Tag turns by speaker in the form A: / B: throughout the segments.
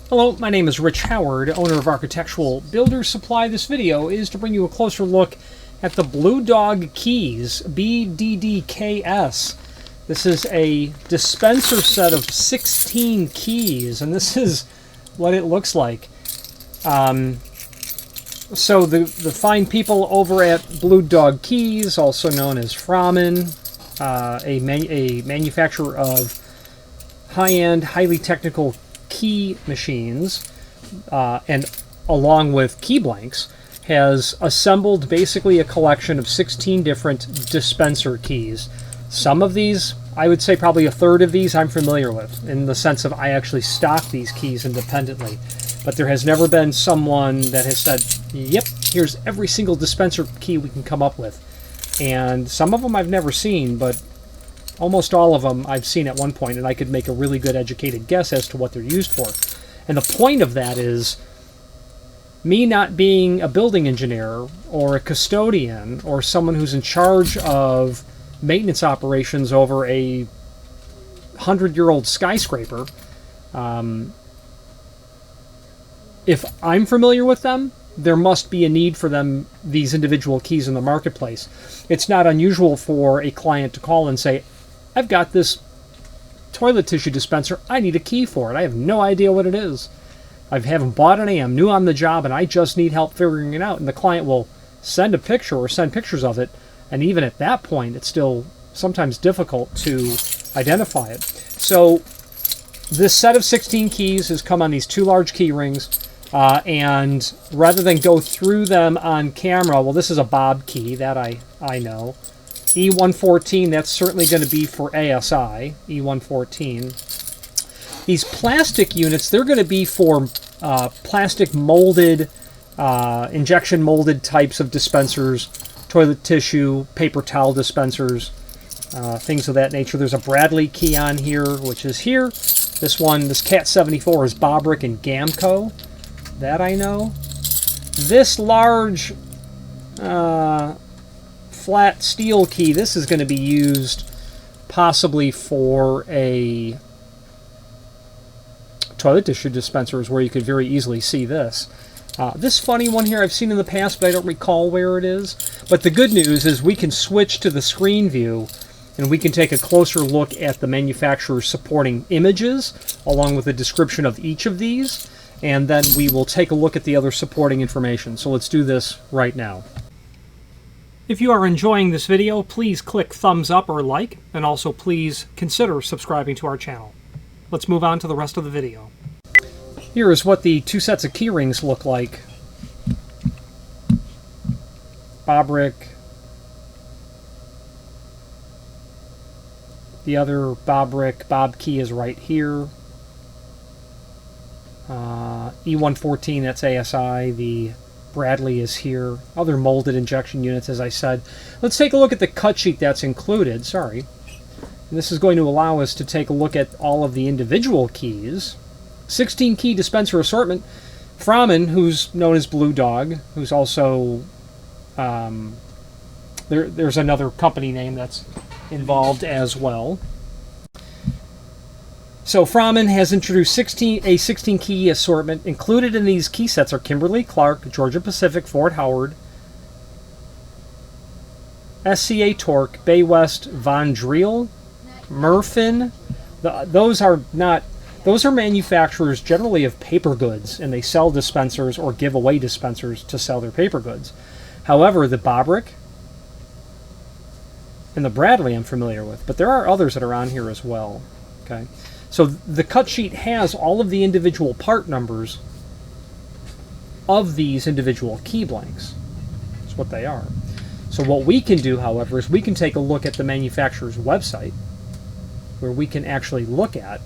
A: Hello, my name is Rich Howard, owner of Architectural Builders Supply. This video is to bring you a closer look at the Blue Dog keys, BDDKS. This is a dispenser set of 16 keys, and this is what it looks like. So the fine people over at Blue Dog Keys, also known as Framan, a manufacturer of high-end, highly technical key machines, and along with key blanks, has assembled basically a collection of 16 different dispenser keys. Some of these, I would say probably a third of these, I'm familiar with, in the sense of I actually stock these keys independently. But there has never been someone that has said, yep, here's every single dispenser key we can come up with. And some of them I've never seen, but almost all of them I've seen at one point, and I could make a really good educated guess as to what they're used for. And the point of that is, me not being a building engineer or a custodian or someone who's in charge of maintenance operations over a 100-year-old skyscraper, if I'm familiar with them, there must be a need for them, these individual keys in the marketplace. It's not unusual for a client to call and say, I've got this toilet tissue dispenser, I need a key for it. I have no idea what it is. I haven't bought any, I'm new on the job, and I just need help figuring it out. And the client will send a picture or send pictures of it, and even at that point, it's still sometimes difficult to identify it. So this set of 16 keys has come on these two large key rings, and rather than go through them on camera, well, this is a bob key, that I know. E114, that's certainly going to be for ASI, E114. These plastic units, they're going to be for plastic molded, injection molded types of dispensers, toilet tissue, paper towel dispensers, things of that nature. There's a Bradley key on here, which is here. This one, this Cat 74, is Bobrick and Gamco. That I know. This large flat steel key, this is going to be used possibly for a toilet tissue dispenser, is where you could very easily see this. This funny one here I've seen in the past, but I don't recall where it is. But the good news is we can switch to the screen view, and we can take a closer look at the manufacturer's supporting images, along with a description of each of these, and then we will take a look at the other supporting information. So let's do this right now. If you are enjoying this video, please click thumbs up or like, and also please consider subscribing to our channel. Let's move on to the rest of the video. Here is what the two sets of key rings look like. Bobrick. The other Bobrick bob key is right here. E114, that's ASI. The Bradley is here. Other molded injection units, as I said. Let's take a look at the cut sheet that's included. Sorry. And this is going to allow us to take a look at all of the individual keys. 16 key dispenser assortment. Framan, who's known as Blue Dog, who's also there's another company name that's involved as well. So Framan has introduced a 16 key assortment. Included in these key sets are Kimberly-Clark, Georgia Pacific, Fort Howard, SCA Torque, Bay West, Von Driel, Murphin. Those are manufacturers generally of paper goods, and they sell dispensers or give away dispensers to sell their paper goods. However, the Bobrick and the Bradley I'm familiar with, but there are others that are on here as well. Okay, so the cut sheet has all of the individual part numbers of these individual key blanks. That's what they are. So what we can do, however, is we can take a look at the manufacturer's website, where we can actually look at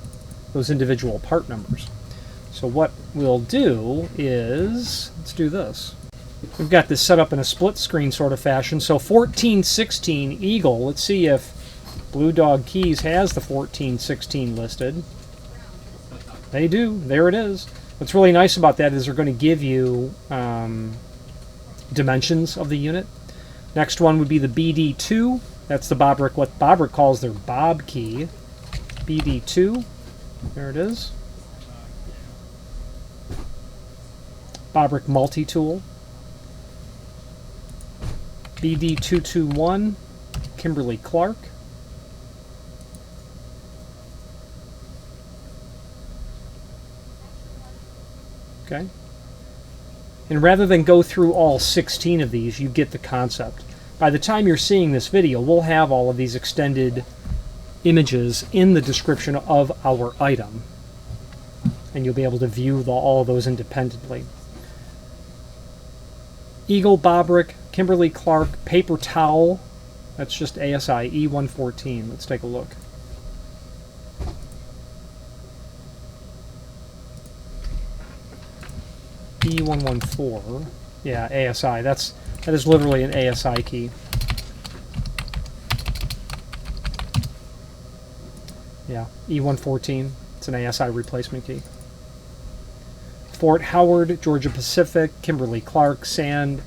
A: those individual part numbers. So what we'll do is, let's do this. We've got this set up in a split screen sort of fashion. So 1416 Eagle, let's see if Blue Dog Keys has the 1416 listed. They do. There it is. What's really nice about that is they're going to give you dimensions of the unit. Next one would be the BD2. That's the Bobrick, what Bobrick calls their Bob key. BD2. There it is. Bobrick multi-tool. BD221, Kimberly-Clark. Okay. And rather than go through all 16 of these, you get the concept. By the time you're seeing this video, we'll have all of these extended images in the description of our item. And you'll be able to view all of those independently. Eagle Bobrick, Kimberly-Clark, paper towel. That's just ASI E114. Let's take a look. E114. Yeah, ASI. That is literally an ASI key. Yeah, E114. It's an ASI replacement key. Fort Howard, Georgia Pacific, Kimberly-Clark, Sand,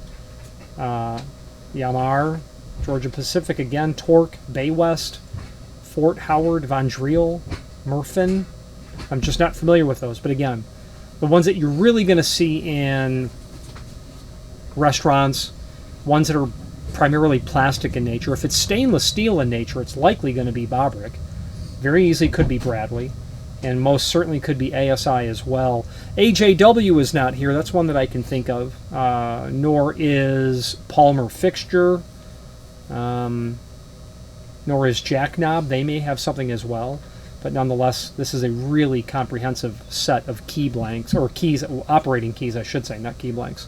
A: Yamar, Georgia Pacific again, Torque, Bay West, Fort Howard, Von Driel, Murfin. I'm just not familiar with those, but again, the ones that you're really going to see in restaurants, ones that are primarily plastic in nature. If it's stainless steel in nature, it's likely going to be Bobrick. Very easily could be Bradley, and most certainly could be ASI as well. AJW is not here. That's one that I can think of. Nor is Palmer Fixture. Nor is Jackknob. They may have something as well. But nonetheless, this is a really comprehensive set of key blanks, or keys, operating keys, I should say, not key blanks.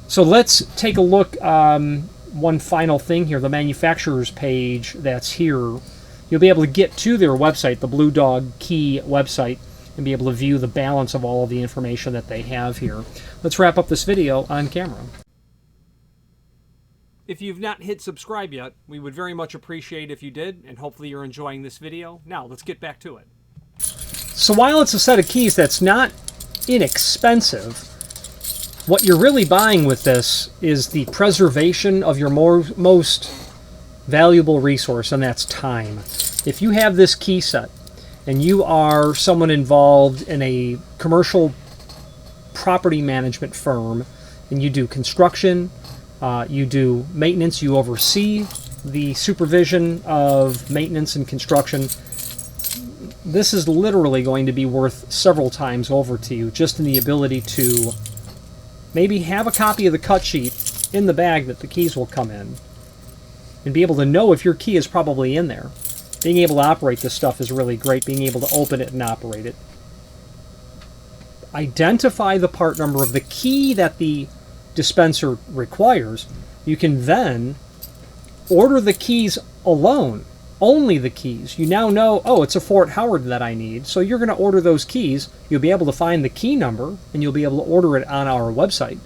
A: So let's take a look. One final thing here, the manufacturer's page that's here. You'll be able to get to their website, the Blue Dog Key website, and be able to view the balance of all of the information that they have here. Let's wrap up this video on camera. If you've not hit subscribe yet, we would very much appreciate if you did, and hopefully you're enjoying this video. Now, let's get back to it. So while it's a set of keys that's not inexpensive, what you're really buying with this is the preservation of your most valuable resource, and that's time. If you have this key set, and you are someone involved in a commercial property management firm, and you do construction, you do maintenance, you oversee the supervision of maintenance and construction, this is literally going to be worth several times over to you, just in the ability to maybe have a copy of the cut sheet in the bag that the keys will come in, and be able to know if your key is probably in there. Being able to operate this stuff is really great, being able to open it and operate it. Identify the part number of the key that the dispenser requires. You can then order the keys alone, only the keys. You now know, oh, it's a Fort Howard that I need, so you're going to order those keys. You'll be able to find the key number, and you'll be able to order it on our website.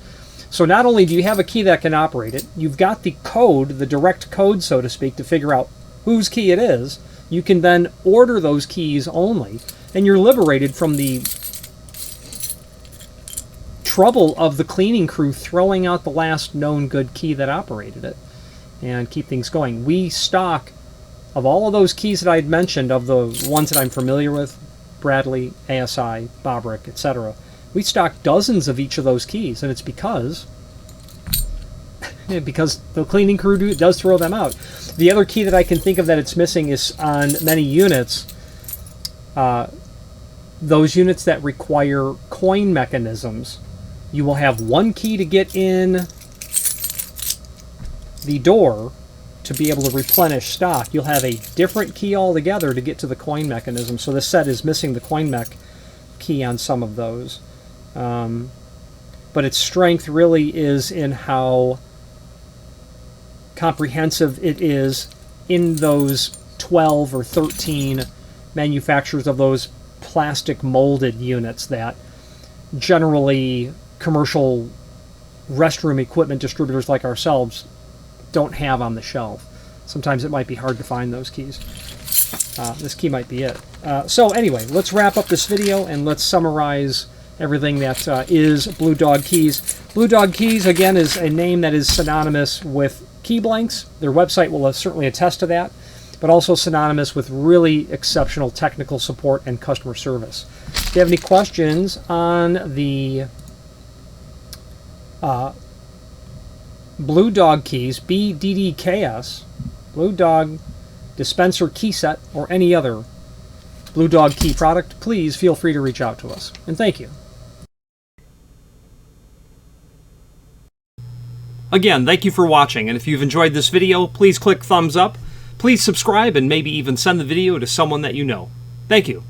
A: So not only do you have a key that can operate it, you've got the code, the direct code, so to speak, to figure out whose key it is. You can then order those keys only, and you're liberated from the trouble of the cleaning crew throwing out the last known good key that operated it, and keep things going. We stock, of all of those keys that I had mentioned, of the ones that I'm familiar with, Bradley, ASI, Bobrick, etc., we stock dozens of each of those keys, and it's because the cleaning crew does throw them out. The other key that I can think of that it's missing is on many units, those units that require coin mechanisms. You will have one key to get in the door to be able to replenish stock. You'll have a different key altogether to get to the coin mechanism. So this set is missing the coin mech key on some of those. But its strength really is in how comprehensive it is in those 12 or 13 manufacturers of those plastic molded units that generally commercial restroom equipment distributors like ourselves don't have on the shelf. Sometimes it might be hard to find those keys. This key might be it. So anyway, let's wrap up this video and let's summarize everything that is Blue Dog Keys. Blue Dog Keys, again, is a name that is synonymous with key blanks. Their website will certainly attest to that, but also synonymous with really exceptional technical support and customer service. If you have any questions on the Blue Dog keys, BDDKS, Blue Dog Dispenser key set, or any other Blue Dog key product, please feel free to reach out to us. And thank you. Again, thank you for watching, and if you've enjoyed this video, please click thumbs up, please subscribe, and maybe even send the video to someone that you know. Thank you.